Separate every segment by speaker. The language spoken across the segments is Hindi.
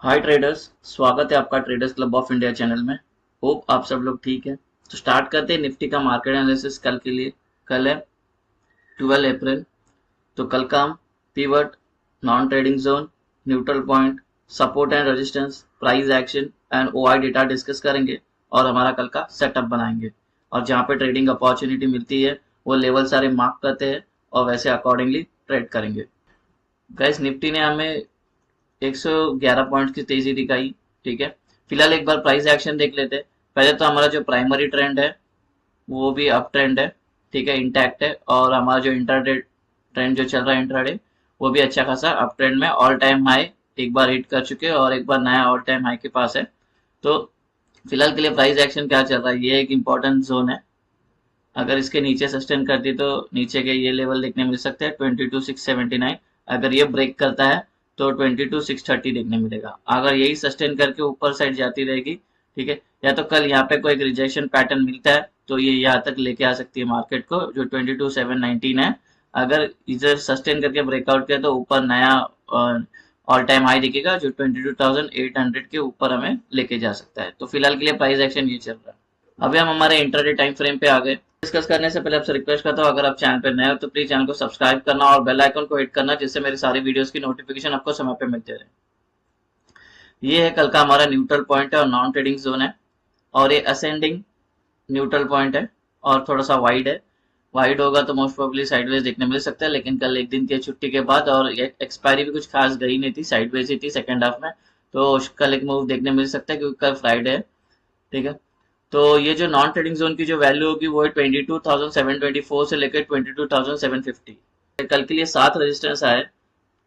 Speaker 1: हाय ट्रेडर्स, स्वागत है आपका traders club of India channel में। होप आप सब लोग ठीक है। तो स्टार्ट करते हैं निफ्टी का मार्केट एनालिसिस कल के लिए। कल है 12 अप्रैल। तो कल का हम pivot, non trading zone, neutral point, support and resistance, price action and OI data discuss करेंगे और हमारा कल का सेटअप बनाएंगे। और जहाँ पे ट्रेडिंग अपॉर्चुनिटी मिलती है वो लेवल सारे मार्क करते हैं और वैसे अकॉर्डिंगली ट्रेड करेंगे। गैस निफ्टी ने हमें 111 पॉइंट्स की तेजी दिखाई। ठीक है, फिलहाल एक बार प्राइस एक्शन देख लेते हैं। पहले तो हमारा जो प्राइमरी ट्रेंड है वो भी अप ट्रेंड है। ठीक है, इंटैक्ट है। और हमारा जो इंटरडे ट्रेंड जो चल रहा है इंट्राडे, वो भी अच्छा खासा अप ट्रेंड में ऑल टाइम हाई एक बार हिट कर चुके हैं और एक बार नया ऑल टाइम हाई के पास है। तो फिलहाल के लिए प्राइस एक्शन क्या चल रहा है, ये एक इंपॉर्टेंट जोन है। अगर इसके नीचे सस्टेन करती तो नीचे के ये लेवल देखने मिल सकते हैं 22,679। अगर ये ब्रेक करता है तो 22,630 देखने मिलेगा। अगर यही सस्टेन करके ऊपर साइड जाती रहेगी, ठीक है, या तो कल यहाँ पे कोई एक रिजेक्शन पैटर्न मिलता है तो ये यहाँ तक लेके आ सकती है मार्केट को, जो 22,719 है। अगर इधर सस्टेन करके ब्रेकआउट किया तो ऊपर नया ऑल टाइम हाई दिखेगा जो 22,800 के ऊपर हमें लेके जा सकता है। तो फिलहाल के लिए प्राइस एक्शन ये चल रहा है। अभी हम हमारे इंटरडे टाइम फ्रेम पे आ गए। डिस्कस करने से पहले आपसे रिक्वेस्ट करता हूँ, अगर आप चैनल पे नए हो तो प्लीज चैनल को सब्सक्राइब करना और बेल आइकन को हिट करना, जिससे मेरी सारी वीडियोस की नोटिफिकेशन आपको समय पे मिलते रहे। ये है कल का हमारा न्यूट्रल पॉइंट है और नॉन ट्रेडिंग जोन है। और ये असेंडिंग न्यूट्रल पॉइंट है और थोड़ा सा वाइड है। वाइड होगा तो मोस्ट प्रोबेबली साइडवेज देखने मिल सकता है, लेकिन कल एक दिन की छुट्टी के बाद और एक्सपायरी भी कुछ खास गई नहीं थी, साइडवेज ही थी सेकेंड हाफ में। तो कल एक मूव देखने मिल सकता है क्योंकि कल फ्राइडे है। ठीक है, तो ये जो नॉन ट्रेडिंग जोन की जो वैल्यू होगी वो है 22,724 से लेकर 22,750। कल के लिए 7 रेजिस्टेंस आए,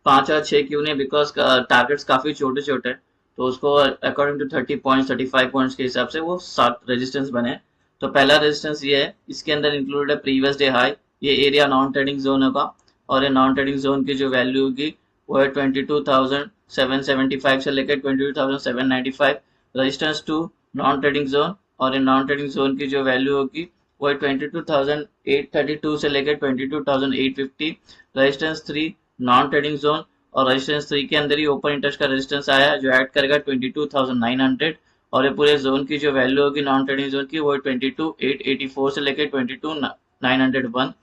Speaker 1: 5 और 6 क्यों नहीं, बिकॉज टारगेट्स काफी छोटे छोटे, तो उसको अकॉर्डिंग टू 30 पॉइंट्स 35 पॉइंट्स के हिसाब से वो 7 रेजिस्टेंस बने। तो पहला रेजिस्टेंस ये है, इसके अंदर इंक्लूडेड है प्रीवियस डे हाई। ये एरिया नॉन ट्रेडिंग जोन होगा और ये नॉन ट्रेडिंग जोन की जो वैल्यू होगी वो है 22,775 से लेकर 22,795। Resistance to non trading zone, और ये नॉन ट्रेडिंग जोन की जो वैल्यू होगी वो है 22,832 से लेकर 22,850। रेजिस्टेंस 3 नॉन ट्रेडिंग जोन, और रेजिस्टेंस 3 के अंदर ही ओपन इंटरेस्ट का रेजिस्टेंस आया है जो ऐड करेगा 22,900। और ये पूरे जोन की जो वैल्यू होगी नॉन ट्रेडिंग जोन की वो है 22,884 से लेकर 22,901।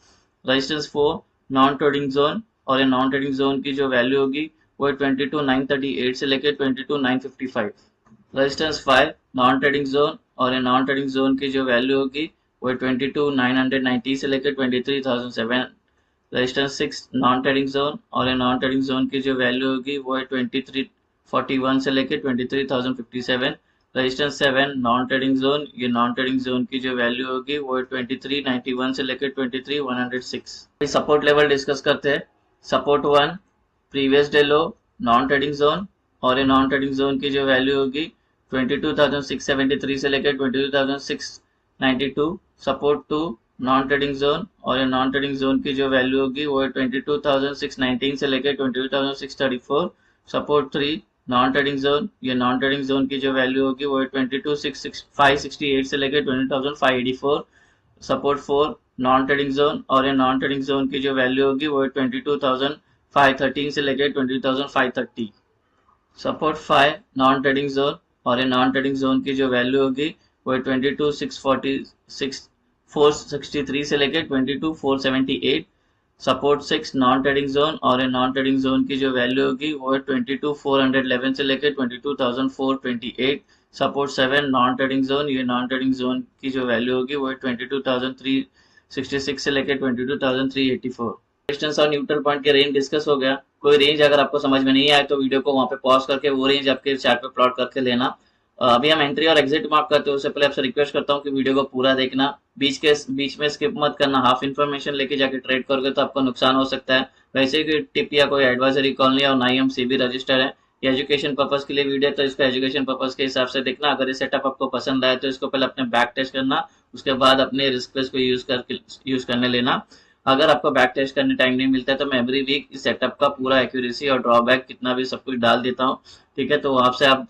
Speaker 1: रेजिस्टेंस 4 नॉन ट्रेडिंग जोन, और ये नॉन ट्रेडिंग जोन की जो वैल्यू होगी वो है 22,938 से लेकर 22,955। रेजिस्टेंस 5 नॉन ट्रेडिंग जोन, और ये नॉन ट्रेडिंग जोन की जो वैल्यू होगी वो है 22,990 से लेकर 23,007। रेजिस्टेंस 6 नॉन ट्रेडिंग जोन, और ये नॉन ट्रेडिंग जोन की जो वैल्यू होगी वो है 2341 से लेकर 23,057। रेजिस्टेंस 7 नॉन ट्रेडिंग जोन, ये नॉन ट्रेडिंग जोन की जो वैल्यू होगी वो है 2391 से लेकर 23,106। सपोर्ट लेवल डिस्कस करते हैं। सपोर्ट 1 प्रीवियस डे लो नॉन ट्रेडिंग जोन, और ये नॉन ट्रेडिंग जोन की जो वैल्यू होगी 22,673 से लेकर 22,692। सपोर्ट 2 नॉन ट्रेडिंग जोन, और ये नॉन ट्रेडिंग जोन की जो वैल्यू होगी वो है 22,619 से लेकर 22,634। सपोर्ट 3 नॉन ट्रेडिंग जोन, ये नॉन ट्रेडिंग जोन की जो वैल्यू होगी वो है 22,568 से लेकर 20,584। सपोर्ट 4 नॉन ट्रेडिंग जोन, और ये नॉन ट्रेडिंग जोन की जो वैल्यू होगी वो है 22,513 से लेकर 20,530। सपोर्ट 5 नॉन ट्रेडिंग जोन, और ये नॉन ट्रेडिंग जोन की जो वैल्यू होगी वो है 22,646 से लेकर 22,478। सपोर्ट 6 नॉन ट्रेडिंग जोन, और ये नॉन ट्रेडिंग जोन की जो वैल्यू होगी वो है 22,411 से लेकर 22,428। सपोर्ट 7 नॉन ट्रेडिंग जोन, ये नॉन ट्रेडिंग जोन की जो वैल्यू होगी वो है 22,366 से लेकर 22,384। रेजिस्टेंस और न्यूट्रल पॉइंट के रेंज डिस्कस हो गया। कोई रेंज अगर आपको समझ में नहीं आए तो वीडियो को वहां पे पॉज करके वो रेंज आपके चार्ट पे प्लॉट करके लेना। अभी हम एंट्री और एग्जिट मार्क करते हैं उससे पहले आपसे रिक्वेस्ट करता हूँ कि वीडियो को पूरा देखना, बीच में स्किप मत करना। हाफ इन्फॉर्मेशन लेके जाके ट्रेड करोगे तो आपको नुकसान हो सकता है। वैसे कोई टिप या कोई एडवाइजरी कॉल नहीं है और ना ही हम सीबी रजिस्टर है। ये एजुकेशन पर्पज के लिए वीडियो, तो इसको एजुकेशन पर्पज के हिसाब से देखना। अगर ये सेटअप आपको पसंद आए तो इसको पहले अपने बैक टेस्ट करना, उसके बाद अपने रिस्क को यूज करने लेना। अगर आपको बैक टेस्ट करने टाइम नहीं मिलता है तो मैं एवरी वीक इस सेटअप का पूरा एक्यूरेसी और ड्रॉबैक कितना भी सब कुछ डाल देता हूँ। ठीक है, तो वहां से आप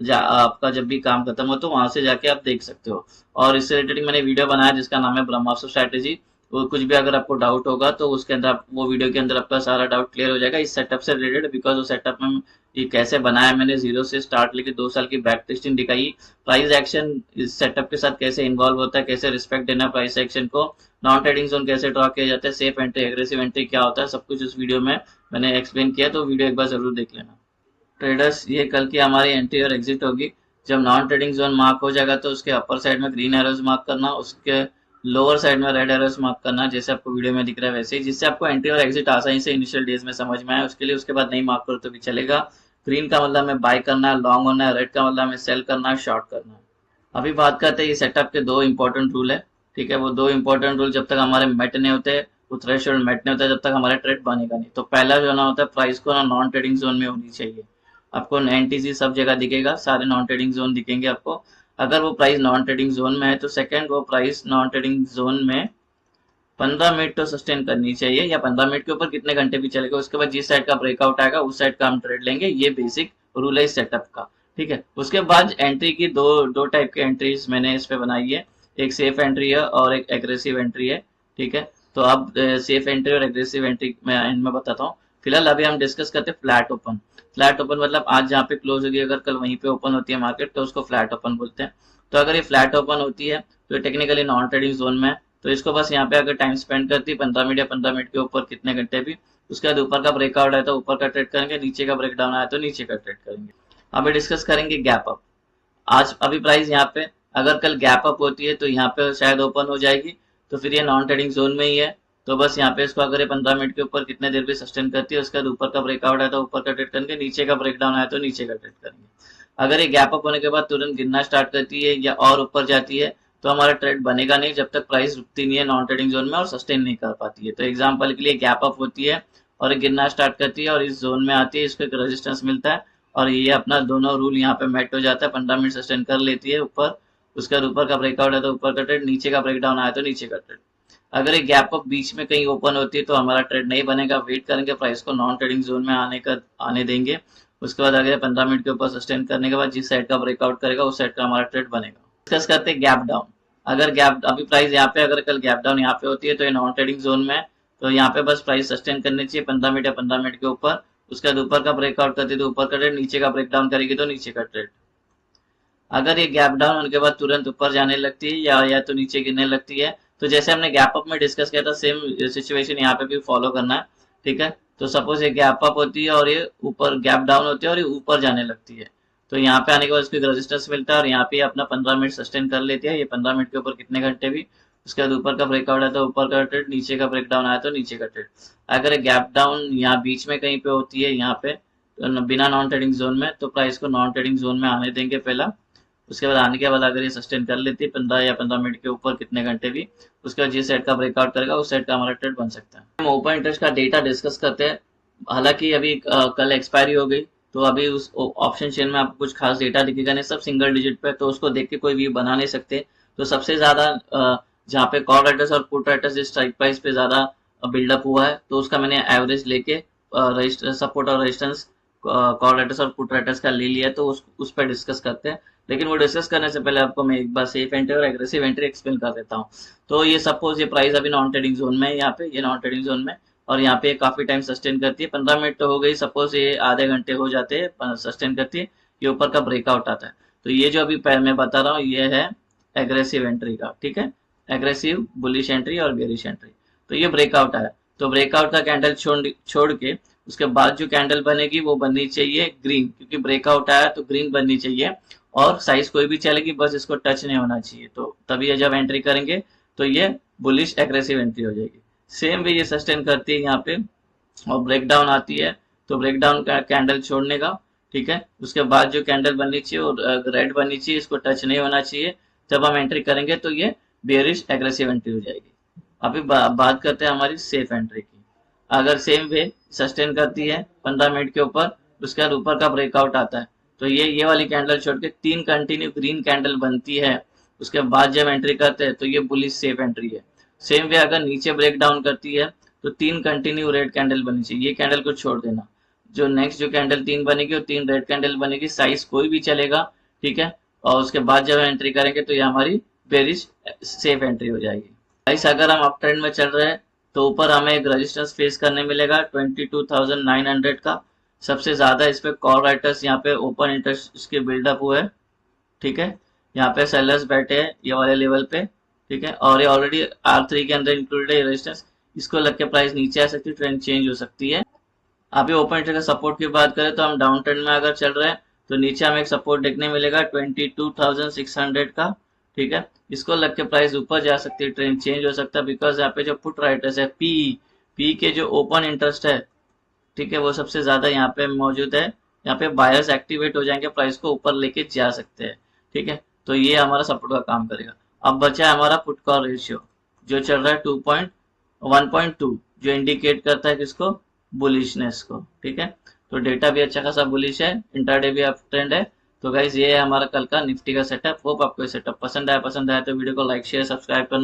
Speaker 1: आपका जब भी काम खत्म हो तो वहां से जाके आप देख सकते हो। और इससे रिलेटेड मैंने वीडियो बनाया जिसका नाम है ब्रह्मास्त्र स्ट्रैटेजी। वो कुछ भी अगर आपको डाउट होगा तो उसके अंदर वो वीडियो के अंदर आपका सारा डाउट क्लियर हो जाएगा इस सेटअप से रिलेटेड, बिकॉज वो सेटअप में ये कैसे बनाया मैंने, जीरो से स्टार्ट लेके 2 साल की बैक टेस्टिंग दिखाई, प्राइस एक्शन इस सेटअप के साथ कैसे इन्वॉल्व होता है, कैसे रिस्पेक्ट देना प्राइस एक्शन को, नॉन ट्रेडिंग जोन कैसे ड्रॉ किया जाता है, सेफ एंट्री एग्रेसिव एंट्री क्या होता है, सब कुछ इस वीडियो में मैंने एक्सप्लेन किया, तो वीडियो एक बार जरूर देख लेना। ट्रेडर्स, ये कल की हमारी एंट्री और एग्जिट होगी। जब नॉन ट्रेडिंग जोन मार्क हो जाएगा तो उसके अपर साइड में ग्रीन एरोज मार्क करना, उसके लोअर साइड में रेड एरोज मार्क करना, जैसे आपको वीडियो में दिख रहा है वैसे ही, जिससे आपको एंट्री और एग्जिट आसानी से इनिशियल डेज में समझ में आए। उसके लिए उसके बाद नहीं मार्क करो तो भी चलेगा। ग्रीन का मतलब में बाय करना है, लॉन्ग होना है, रेड का मतलब में सेल करना है, शॉर्ट करना है। अभी बात करते हैं ये सेटअप के 2 इंपॉर्टेंट रूल है, ठीक है। वो 2 इंपॉर्टेंट रूल जब तक हमारे मेट नहीं होते, वो थ्रेशोल्ड मेट नहीं होता, जब तक हमारे ट्रेड बनेगा नहीं। तो पहला जो ना होता है, प्राइस को ना नॉन ट्रेडिंग जोन में होनी चाहिए। आपको एनटीसी सब जगह दिखेगा, सारे नॉन ट्रेडिंग जोन दिखेंगे आपको। अगर वो प्राइस नॉन ट्रेडिंग जोन में है तो सेकंड, वो प्राइस नॉन ट्रेडिंग जोन में 15 मिनट तो सस्टेन करनी चाहिए, या 15 मिनट के ऊपर कितने घंटे भी चलेगा। उसके बाद जिस साइड का ब्रेकआउट आएगा उस साइड का हम ट्रेड लेंगे। ये बेसिक रूल है इस सेटअप का, ठीक है। उसके बाद एंट्री की दो टाइप की एंट्रीज मैंने इस पे बनाई है, एक सेफ एंट्री है और एक एग्रेसिव एंट्री है, ठीक है। तो अब सेफ एंट्री और एग्रेसिव एंट्री मैं एंड में बताता हूँ। फिलहाल अभी हम डिस्कस करते हैं फ्लैट ओपन। फ्लैट ओपन मतलब आज जहाँ पे क्लोज होगी, अगर कल वहीं पे ओपन होती है मार्केट तो उसको फ्लैट ओपन बोलते हैं। तो अगर ये फ्लैट ओपन होती है तो टेक्निकली नॉन ट्रेडिंग जोन में है, तो इसको बस यहाँ पे अगर टाइम स्पेंड करती है 15 मिनट या 15 मिनट के ऊपर कितने घंटे भी, उसके बाद ऊपर का ब्रेकआउट आया तो ऊपर का ट्रेड करेंगे, नीचे का ब्रेकडाउन आया तो नीचे का ट्रेड करेंगे। अभी डिस्कस करेंगे गैप अप। आज अभी प्राइस यहाँ पे अगर कल गैप अप होती है तो यहाँ पे शायद ओपन हो जाएगी, तो फिर ये नॉन ट्रेडिंग जोन में ही है। तो बस यहाँ पे इसको अगर ये 15 मिनट के ऊपर कितने देर भी सस्टेन करती है, उसके बाद ऊपर का ब्रेकआउट आया तो ऊपर का ट्रेड करेंगे, नीचे का ब्रेकडाउन आया तो नीचे का ट्रेड करेंगे। अगर ये गैप अप होने के बाद तुरंत गिरना स्टार्ट करती है या और ऊपर जाती है तो हमारा ट्रेड बनेगा नहीं, जब तक प्राइस रुकती नहीं है नॉन ट्रेडिंग जोन में और सस्टेन नहीं कर पाती है। तो एग्जांपल के लिए गैप अप होती है और गिरना स्टार्ट करती है और इस जोन में आती है, इसको एक रेजिस्टेंस मिलता है और ये अपना दोनों रूल यहाँ पे मैट हो जाता है, 15 मिनट सस्टेन कर लेती है ऊपर, उसके बाद ऊपर का ब्रेकआउट है तो ऊपर का ट्रेड, नीचे का ब्रेकडाउन आया तो नीचे का ट्रेड। अगर ये गैप अप बीच में कहीं ओपन होती है तो हमारा ट्रेड नहीं बनेगा, वेट करेंगे प्राइस को नॉन ट्रेडिंग जोन में आने देंगे। उसके बाद अगर 15 मिनट के ऊपर सस्टेन करने के बाद जिस साइड का ब्रेकआउट करेगा उस साइड का हमारा ट्रेड बनेगा। डिस्कस करते हैं गैप डाउन। अगर गैप अभी प्राइस यहाँ पे अगर कल गैप डाउन यहाँ पे होती है तो ये नॉन ट्रेडिंग जोन में है, तो यहाँ पे बस प्राइस सस्टेन करनी चाहिए 15 मिनट या 15 मिनट के ऊपर। उसके बाद ऊपर का ब्रेकआउट करती है तो ऊपर का ट्रेड, नीचे का ब्रेकडाउन करेगी तो नीचे का ट्रेड। अगर ये गैप डाउन होने के बाद तुरंत ऊपर जाने लगती है या तो नीचे गिरने लगती है, तो जैसे हमने गैप अप में डिस्कस किया था सेम सिचुएशन यहाँ पे भी फॉलो करना है, ठीक है। तो सपोज ये गैप अप होती है और ये ऊपर गैप डाउन होती है और ये ऊपर जाने लगती है, तो यहाँ पे आने के बाद उसको रेजिस्टेंस मिलता है और यहाँ पे अपना 15 मिनट सस्टेन कर लेती है, ये 15 मिनट के ऊपर कितने घंटे भी। उसके बाद ऊपर का ब्रेकआउट आया तो ऊपर का ट्रेड, नीचे का ब्रेकडाउन आया तो नीचे का ट्रेड। अगर गैप डाउन यहाँ बीच में कहीं पे होती है यहाँ पे तो बिना नॉन ट्रेडिंग जोन में, तो प्राइस को नॉन ट्रेडिंग जोन में आने देंगे पहला। उसके बाद आने के बाद अगर ये सस्टेन कर लेती है 15 या 15 मिनट के ऊपर कितने घंटे भी, उसके बाद जिस सेट का ब्रेकआउट करेगा उस सेट का हमारा ट्रेड बन सकता है। हम ओपन इंटरेस्ट का डेटा डिस्कस करते हैं। हालांकि अभी कल एक्सपायरी हो गई तो अभी उस ऑप्शन चेन में आपको कुछ खास डेटा दिखेगा नहीं, सब सिंगल डिजिट पे, तो उसको देख के कोई भी बना नहीं सकते। तो सबसे ज्यादा जहाँ पे कॉल राइटर्स और पुट राइटर्स जिस स्ट्राइक प्राइस पे ज्यादा बिल्डअप हुआ है तो उसका मैंने एवरेज लेके सपोर्ट और रेजिस्टेंस कॉल राइटर्स और पुट राइटर्स का ले लिया, तो उस पर डिस्कस करते हैं। लेकिन वो डिस्कस करने से पहले आपको मैं एक बार सेफ एंट्री और एग्रेसिव एंट्री एक्सप्लेन कर देता हूँ। तो ये सपोज ये प्राइस अभी नॉन ट्रेडिंग जोन में है, यहाँ पे ये नॉन ट्रेडिंग जोन में और यहाँ पे काफी टाइम सस्टेन करती है, 15 मिनट तो हो गई, सपोज ये आधे घंटे हो जाते हैं सस्टेन करती है, ये ऊपर का ब्रेकआउट आता है। तो ये जो अभी मैं बता रहा हूँ ये है एग्रेसिव एंट्री का, ठीक है, एग्रेसिव बुलिश एंट्री और बेरिश एंट्री। तो ये ब्रेकआउट आया तो ब्रेकआउट का कैंडल छोड़ के उसके बाद जो कैंडल बनेगी वो बननी चाहिए ग्रीन, क्योंकि ब्रेकआउट आया तो ग्रीन बननी चाहिए और साइज कोई भी चलेगी, बस इसको टच नहीं होना चाहिए। तो तभी जब एंट्री करेंगे तो ये बुलिश एग्रेसिव एंट्री हो जाएगी। सेम वे ये सस्टेन करती है यहाँ पे और ब्रेकडाउन आती है तो ब्रेकडाउन का कैंडल छोड़ने का, ठीक है। उसके बाद जो कैंडल बननी चाहिए और रेड बननी चाहिए, इसको टच नहीं होना चाहिए। जब हम एंट्री करेंगे तो ये बेरिश एग्रेसिव एंट्री हो जाएगी। अभी बात करते हैं हमारी सेफ एंट्री की। अगर सेम वे सस्टेन करती है 15 मिनट के ऊपर, उसके बाद ऊपर का ब्रेकआउट आता है तो ये वाली कैंडल छोड़ के 3 कंटिन्यू ग्रीन कैंडल बनती है, उसके बाद जब एंट्री करते हैं तो ये बुलिश सेफ एंट्री है। सेम वे अगर नीचे ब्रेक डाउन करती है तो 3 कंटिन्यू रेड कैंडल बननी चाहिए, ये कैंडल को छोड़ देना। जो नेक्स्ट जो कैंडल 3 बनेगी वो 3 रेड कैंडल बनेगी, साइज कोई भी चलेगा, ठीक है। और उसके बाद जब एंट्री करेंगे तो ये हमारी बेरिश सेफ एंट्री हो जाएगी। गाइस अगर हम अप ट्रेंड में चल रहे हैं तो ऊपर हमें एक रेजिस्टेंस फेस करने मिलेगा 22,900 का। सबसे ज्यादा इस पे कॉल राइटर्स यहाँ पे ओपन इंटरेस्ट इसके बिल्डअप हुए हैं, ठीक है। यहाँ पे सेलर्स बैठे हैं ये वाले लेवल पे, ठीक है। और ये ऑलरेडी R3 के अंदर इंक्लूडेड है रेजिस्टेंस, इसको लग के प्राइस नीचे आ सकती है, ट्रेंड चेंज हो सकती है। अभी ओपन इंटरेस्ट का सपोर्ट की बात करें तो हम डाउन ट्रेंड में अगर चल रहे हैं तो नीचे हमें एक सपोर्ट देखने मिलेगा 22,600 का, ठीक है। इसको लग के प्राइस ऊपर जा सकती है, ट्रेंड चेंज हो सकता है, बिकॉज यहाँ पे जो पुट राइटर्स है पी के जो ओपन इंटरेस्ट है, ठीक है, वो सबसे ज्यादा यहाँ पे मौजूद है। यहाँ पे बायर्स एक्टिवेट हो जाएंगे, प्राइस को ऊपर लेके जा सकते हैं, ठीक है। तो ये हमारा सपोर्ट का काम करेगा। अब बचा है हमारा पुट कॉल रेशियो जो चल रहा है 1.2, जो इंडिकेट करता है किसको, बुलिशनेस को, ठीक है। तो डेटा भी अच्छा खासा बुलिश है, इंट्राडे भी अप ट्रेंड है। तो गाइज ये है हमारा कल का निफ्टी का सेटअप। होप आपको ये सेटअप पसंद आया तो वीडियो को लाइक शेयर सब्सक्राइब करना